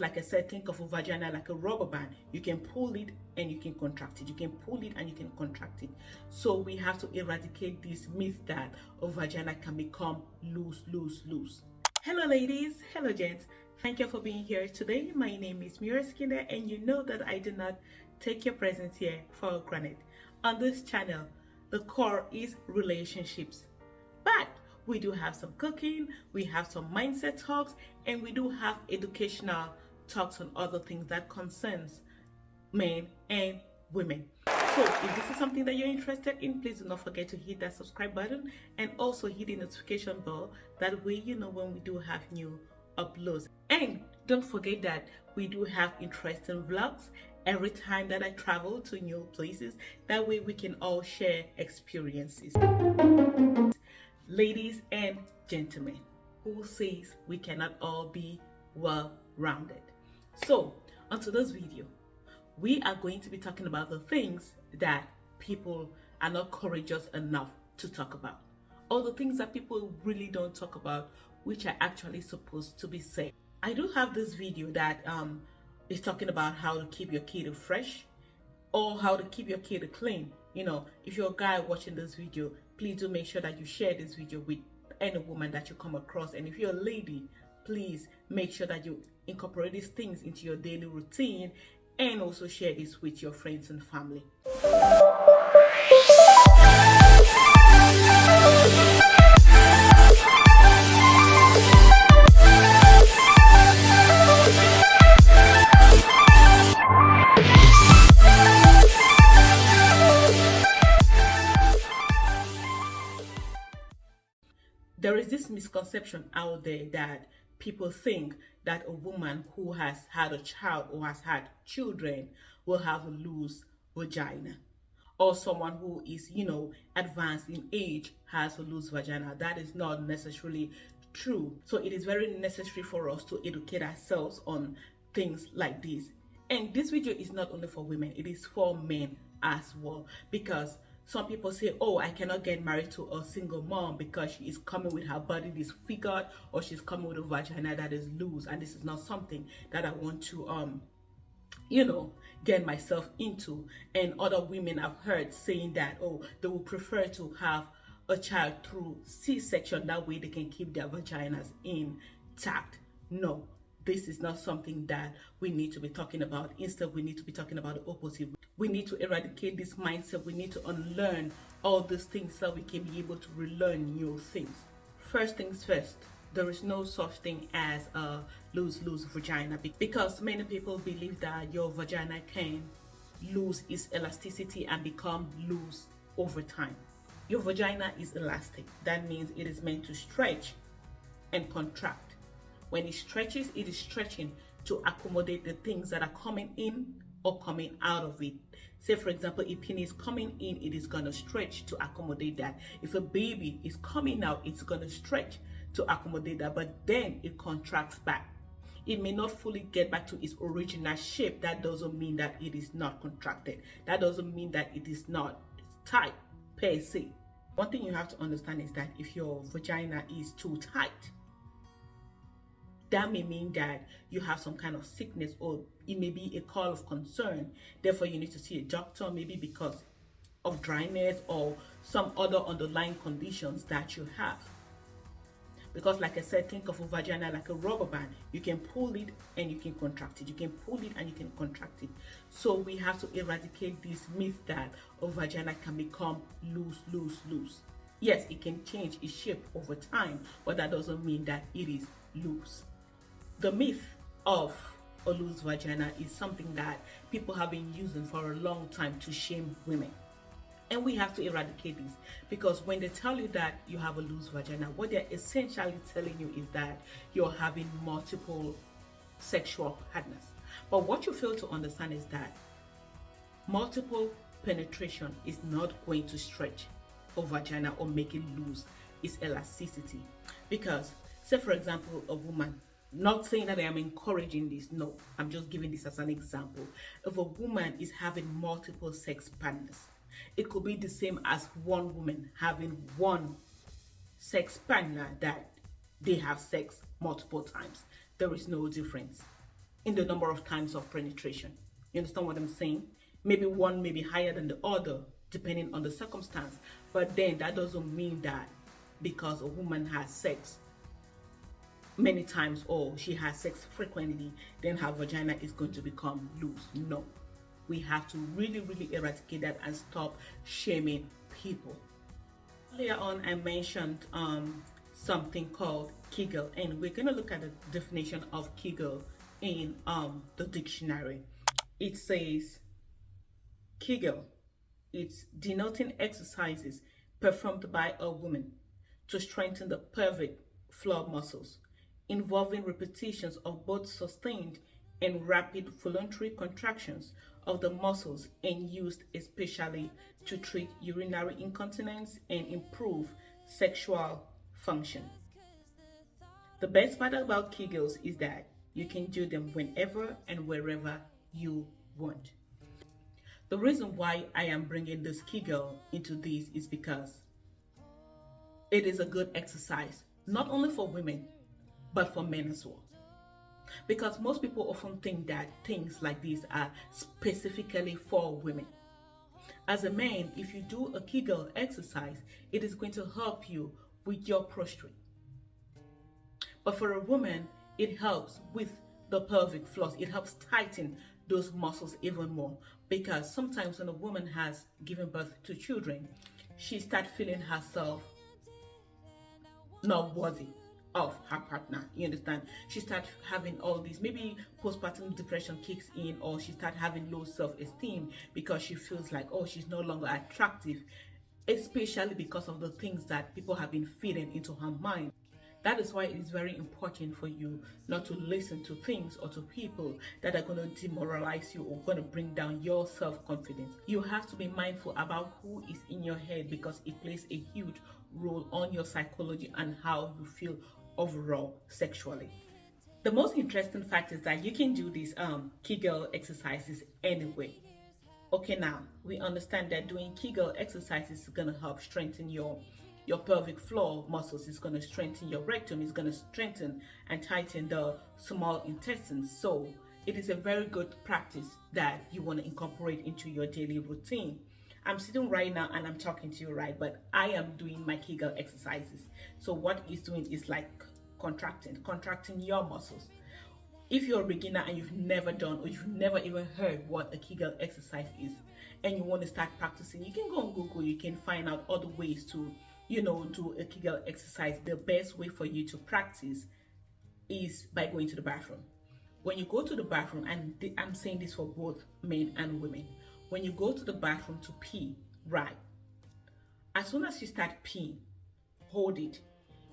Like I said, think of a vagina like a rubber band. You can pull it and you can contract it. You can pull it and you can contract it. So we have to eradicate this myth that a vagina can become loose, loose, loose. Hello ladies, hello gents. Thank you for being here today. My name is Mira Skinner and you know that I do not take your presence here for granted. On this channel, the core is relationships. But we do have some cooking, we have some mindset talks, and we do have educational talks on other things that concerns men and women. So if this is something that you're interested in, please do not forget to hit that subscribe button and also hit the notification bell. That way you know when we do have new uploads. And don't forget that we do have interesting vlogs every time that I travel to new places. That way we can all share experiences. Ladies and gentlemen, who says we cannot all be well-rounded? So on today's video, we are going to be talking about the things that people are not courageous enough to talk about, or the things that people really don't talk about, which are actually supposed to be said. I do have this video that is talking about how to keep your kid fresh or how to keep your kid clean. You know, if you're a guy watching this video, please do make sure that you share this video with any woman that you come across. And if you're a lady, please make sure that you incorporate these things into your daily routine and also share this with your friends and family. There is this misconception out there that people think that a woman who has had a child or has had children will have a loose vagina, or someone who is, advanced in age has a loose vagina. That is not necessarily true. So it is very necessary for us to educate ourselves on things like this. And this video is not only for women, it is for men as well, because some people say, oh, I cannot get married to a single mom because she is coming with her body disfigured, or she's coming with a vagina that is loose, and this is not something that I want to get myself into. And other women I've heard saying that, oh, they would prefer to have a child through C-section, that way they can keep their vaginas intact. No, this is not something that we need to be talking about. Instead, we need to be talking about the opposite. We need to eradicate this mindset. We need to unlearn all these things so we can be able to relearn new things. First things first, there is no such thing as a loose vagina, because many people believe that your vagina can lose its elasticity and become loose over time. Your vagina is elastic. That means it is meant to stretch and contract. When it stretches, it is stretching to accommodate the things that are coming in or coming out of it. Say for example, if penis coming in, it is going to stretch to accommodate that. If a baby is coming out, it's going to stretch to accommodate that, but then it contracts back. It may not fully get back to its original shape. That doesn't mean that it is not contracted. That doesn't mean that it is not tight per se. One thing you have to understand is that if your vagina is too tight, that may mean that you have some kind of sickness, or it may be a call of concern. Therefore, you need to see a doctor, maybe because of dryness or some other underlying conditions that you have. Because like I said, think of a vagina like a rubber band. You can pull it and you can contract it. You can pull it and you can contract it. So we have to eradicate this myth that a vagina can become loose, loose, loose. Yes, it can change its shape over time, but that doesn't mean that it is loose. The myth of a loose vagina is something that people have been using for a long time to shame women. And we have to eradicate this, because when they tell you that you have a loose vagina, what they're essentially telling you is that you're having multiple sexual partners. But what you fail to understand is that multiple penetration is not going to stretch a vagina or make it lose its elasticity. Because say for example, a woman, not saying that I am encouraging this, no, I'm just giving this as an example. If a woman is having multiple sex partners, it could be the same as one woman having one sex partner that they have sex multiple times. There is no difference. in the number of times of penetration. You understand what I'm saying? Maybe one may be higher than the other, depending on the circumstance. But then that doesn't mean that because a woman has sex many times or she has sex frequently, then her vagina is going to become loose. No. We have to really, really eradicate that and stop shaming people. Earlier on, I mentioned something called Kegel, and we're going to look at the definition of Kegel in the dictionary. It says Kegel, it's denoting exercises performed by a woman to strengthen the pelvic floor muscles, involving repetitions of both sustained and rapid voluntary contractions of the muscles, and used especially to treat urinary incontinence and improve sexual function. The best part about Kegels is that you can do them whenever and wherever you want. The reason why I am bringing this Kegel into this is because it is a good exercise, not only for women, but for men as well. Because most people often think that things like these are specifically for women. As a man, if you do a Kegel exercise, it is going to help you with your prostrate. But for a woman, it helps with the pelvic floors. It helps tighten those muscles even more, because sometimes when a woman has given birth to children, she starts feeling herself not worthy of her partner. You understand? She starts having all these, maybe postpartum depression kicks in, or she starts having low self-esteem because she feels like, oh, she's no longer attractive, especially because of the things that people have been feeding into her mind. That is why it is very important for you not to listen to things or to people that are going to demoralize you or going to bring down your self-confidence. You have to be mindful about who is in your head, because it plays a huge role on your psychology and how you feel overall sexually. The most interesting fact is that you can do these Kegel exercises anyway. Okay, now we understand that doing Kegel exercises is going to help strengthen your pelvic floor muscles. It's going to strengthen your rectum. It's going to strengthen and tighten the small intestines. So it is a very good practice that you want to incorporate into your daily routine. I'm sitting right now and I'm talking to you, right? But I am doing my Kegel exercises. So what it's doing is like contracting your muscles. If you're a beginner and you've never done, or you've never even heard what a Kegel exercise is, and you want to start practicing, you can go on Google. You can find out other ways to, do a Kegel exercise. The best way for you to practice is by going to the bathroom. When you go to the bathroom, and I'm saying this for both men and women, when you go to the bathroom to pee, right, as soon as you start peeing, hold it.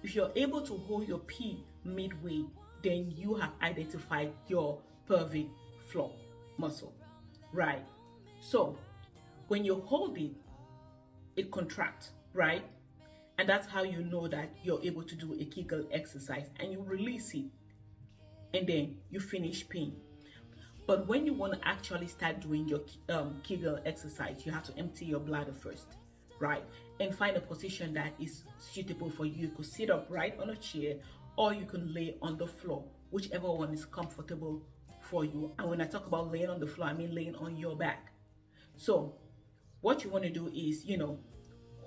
If you're able to hold your pee midway, then you have identified your pelvic floor muscle, right? So when you hold it, it contracts, right? And that's how you know that you're able to do a Kegel exercise, and you release it, and then you finish peeing. But when you want to actually start doing your Kegel exercise, you have to empty your bladder first, right? And find a position that is suitable for you. You could sit up right on a chair, or you can lay on the floor, whichever one is comfortable for you. And when I talk about laying on the floor, I mean laying on your back. So what you want to do is,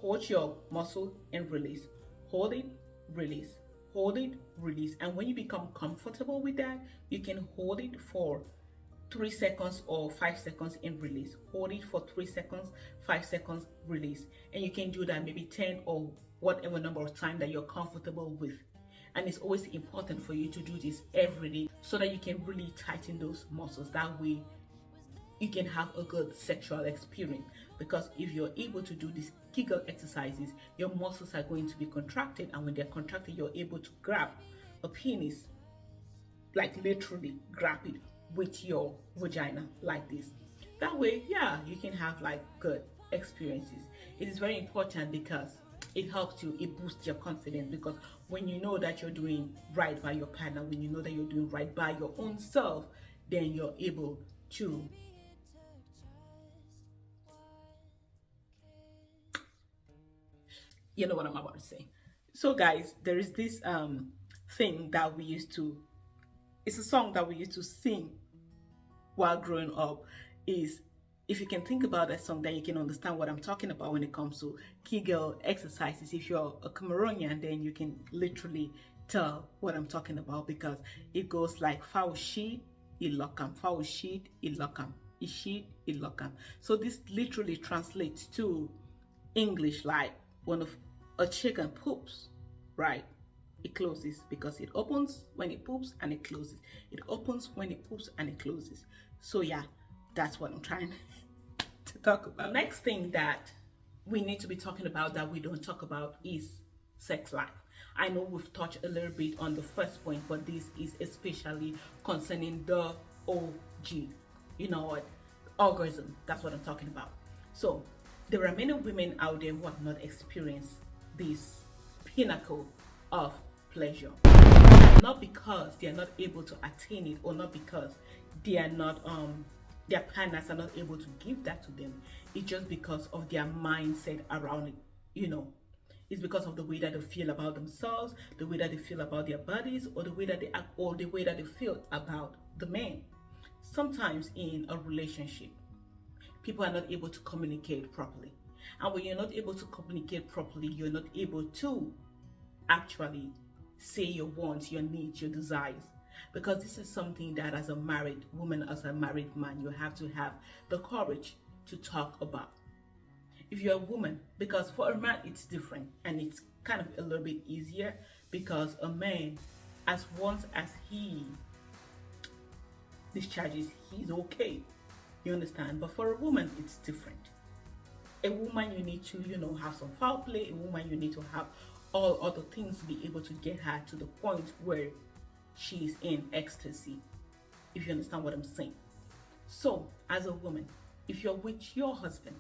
hold your muscle and release. Hold it, release. Hold it, release. And when you become comfortable with that, you can hold it for 3 seconds or 5 seconds and release. Hold it for 3 seconds, 5 seconds, release. And you can do that maybe 10 or whatever number of time that you're comfortable with. And it's always important for you to do this every day so that you can really tighten those muscles. That way you can have a good sexual experience, because if you're able to do these Kegel exercises, your muscles are going to be contracted, and when they're contracted, you're able to grab a penis, like literally grab it with your vagina like this. That way, yeah, you can have like good experiences. It is very important because it helps you, it boosts your confidence, because when you know that you're doing right by your partner, when you know that you're doing right by your own self, then you're able to you know what I'm about to say. So guys, there is this thing that we used to It's a song that we used to sing while growing up. Is if you can think about that song, then you can understand what I'm talking about when it comes to Kegel exercises. If you're a Cameroonian, then you can literally tell what I'm talking about, because it goes like Faushi ilokam, Faushi ilokam, Ishid ilokam. So this literally translates to English like when a chicken poops, right? It closes because it opens when it poops and it closes. It opens when it poops and it closes. So yeah, that's what I'm trying to talk about. Next thing that we need to be talking about that we don't talk about is sex life. I know we've touched a little bit on the first point, but this is especially concerning the OG. You know what? Orgasm. That's what I'm talking about. So there are many women out there who have not experienced this pinnacle of pleasure, not because they are not able to attain it, or not because they are not their partners are not able to give that to them. It's just because of their mindset around it. It's because of the way that they feel about themselves, the way that they feel about their bodies, or the way that they act, or the way that they feel about the man. Sometimes in a relationship, people are not able to communicate properly, and when you're not able to communicate properly, you're not able to actually say your wants, your needs, your desires, because this is something that as a married woman, as a married man, you have to have the courage to talk about. If you're a woman, because for a man it's different, and it's kind of a little bit easier, because a man, as once as he discharges, he's okay, you understand. But for a woman it's different. A woman, you need to have some foul play. A woman, you need to have all other things to be able to get her to the point where she's in ecstasy, if you understand what I'm saying. So as a woman, if you're with your husband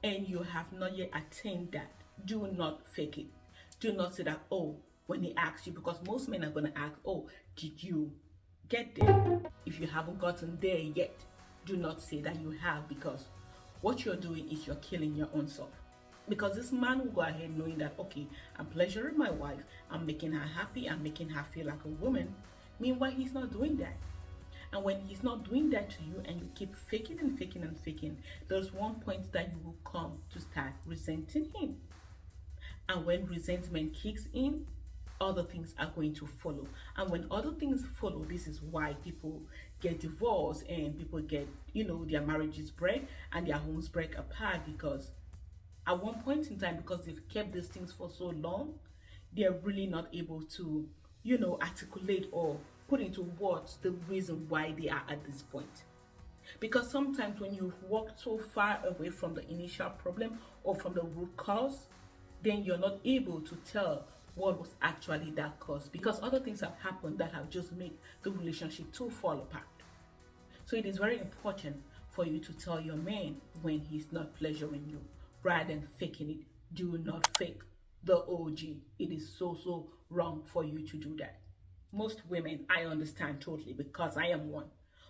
and you have not yet attained that, do not fake it. Do not say that, oh, when he asks you, because most men are going to ask, oh, did you get there? If you haven't gotten there yet, do not say that you have, because what you're doing is you're killing your own self. Because this man will go ahead knowing that, okay, I'm pleasuring my wife, I'm making her happy, I'm making her feel like a woman. Meanwhile, he's not doing that. And when he's not doing that to you, and you keep faking and faking and faking, there's one point that you will come to start resenting him. And when resentment kicks in, other things are going to follow. And when other things follow, this is why people get divorced, and people get, their marriages break and their homes break apart, because at one point in time, because they've kept these things for so long, they're really not able to, articulate or put into words the reason why they are at this point. Because sometimes when you've walked so far away from the initial problem or from the root cause, then you're not able to tell what was actually that cause, because other things have happened that have just made the relationship to fall apart. So it is very important for you to tell your man when he's not pleasuring you, rather than faking it. Do not fake the OG. It is so wrong for you to do that. Most women, I understand totally, because I am one.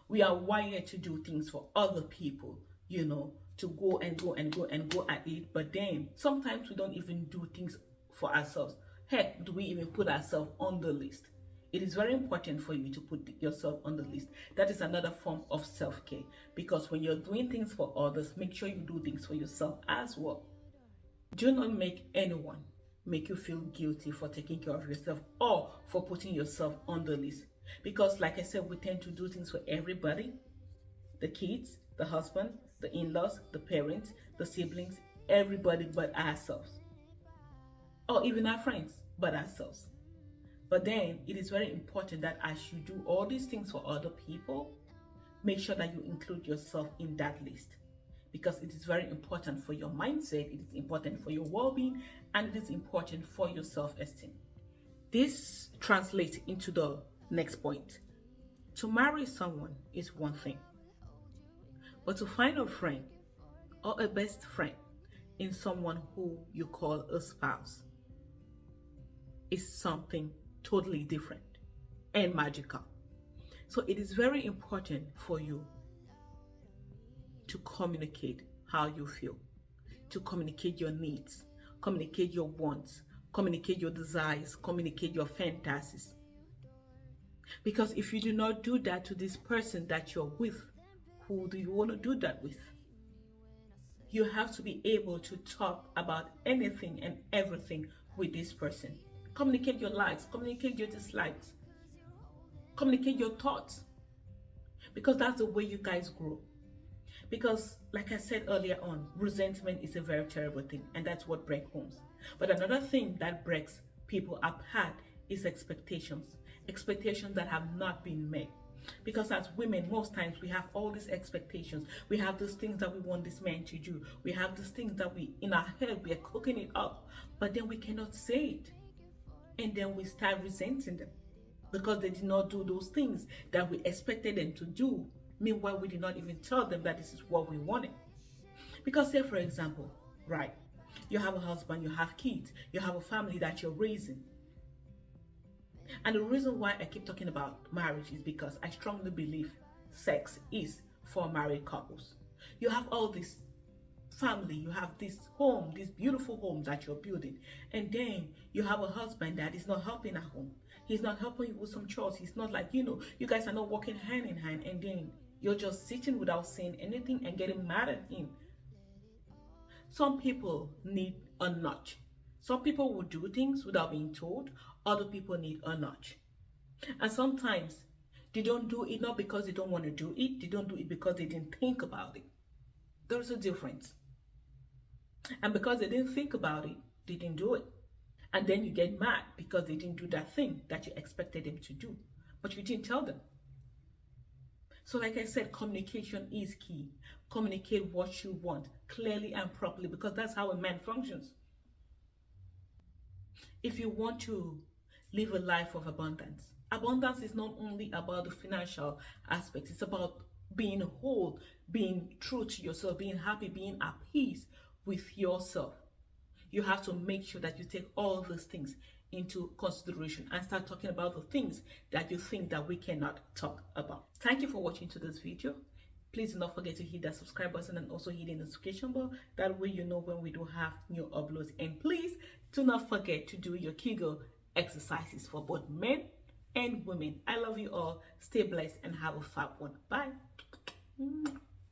We are wired to do things for other people, to go and go and go and go at it. But then sometimes we don't even do things for ourselves. Heck, do we even put ourselves on the list? It is very important for you to put yourself on the list. That is another form of self-care, because when you're doing things for others, make sure you do things for yourself as well. Do not make anyone make you feel guilty for taking care of yourself or for putting yourself on the list. Because like I said, we tend to do things for everybody: the kids, the husband, the in-laws, the parents, the siblings, everybody but ourselves. Or even our friends but ourselves. But then it is very important that as you do all these things for other people, make sure that you include yourself in that list, because it is very important for your mindset, it is important for your well-being, and it is important for your self-esteem. This translates into the next point. To marry someone is one thing, but to find a friend or a best friend in someone who you call a spouse is something totally different and magical. So it is very important for you to communicate how you feel, to communicate your needs, communicate your wants, communicate your desires, communicate your fantasies. Because if you do not do that to this person that you're with, who do you want to do that with? You have to be able to talk about anything and everything with this person. Communicate your likes, communicate your dislikes, communicate your thoughts, because that's the way you guys grow. Because, like I said earlier on, resentment is a very terrible thing, and that's what breaks homes. But another thing that breaks people apart is expectations. Expectations that have not been met. Because as women, most times we have all these expectations. We have these things that we want this man to do. We have these things that in our head, we are cooking it up, but then we cannot say it. And then we start resenting them because they did not do those things that we expected them to do. Meanwhile, we did not even tell them that this is what we wanted. Because say, for example, right, you have a husband, you have kids, you have a family that you're raising. And the reason why I keep talking about marriage is because I strongly believe sex is for married couples. You have all this family, you have this home, this beautiful home that you're building, and then you have a husband that is not helping at home. He's not helping you with some chores. He's not like, you guys are not working hand in hand, and then you're just sitting without saying anything and getting mad at him. Some people need a nudge. Some people will do things without being told. Other people need a nudge. And sometimes they don't do it not because they don't want to do it. They don't do it because they didn't think about it. There's a difference. And because they didn't think about it, they didn't do it. And then you get mad because they didn't do that thing that you expected them to do, but you didn't tell them. So like I said, communication is key. Communicate what you want clearly and properly, because that's how a man functions. If you want to live a life of abundance, abundance is not only about the financial aspects, it's about being whole, being true to yourself, being happy, being at peace with yourself. You have to make sure that you take all those things into consideration and start talking about the things that you think that we cannot talk about. Thank you for watching to this video. Please do not forget to hit that subscribe button and also hit the notification bell. That way you know when we do have new uploads. And please do not forget to do your Kegel exercises for both men and women. I love you all. Stay blessed and have a fab one. Bye.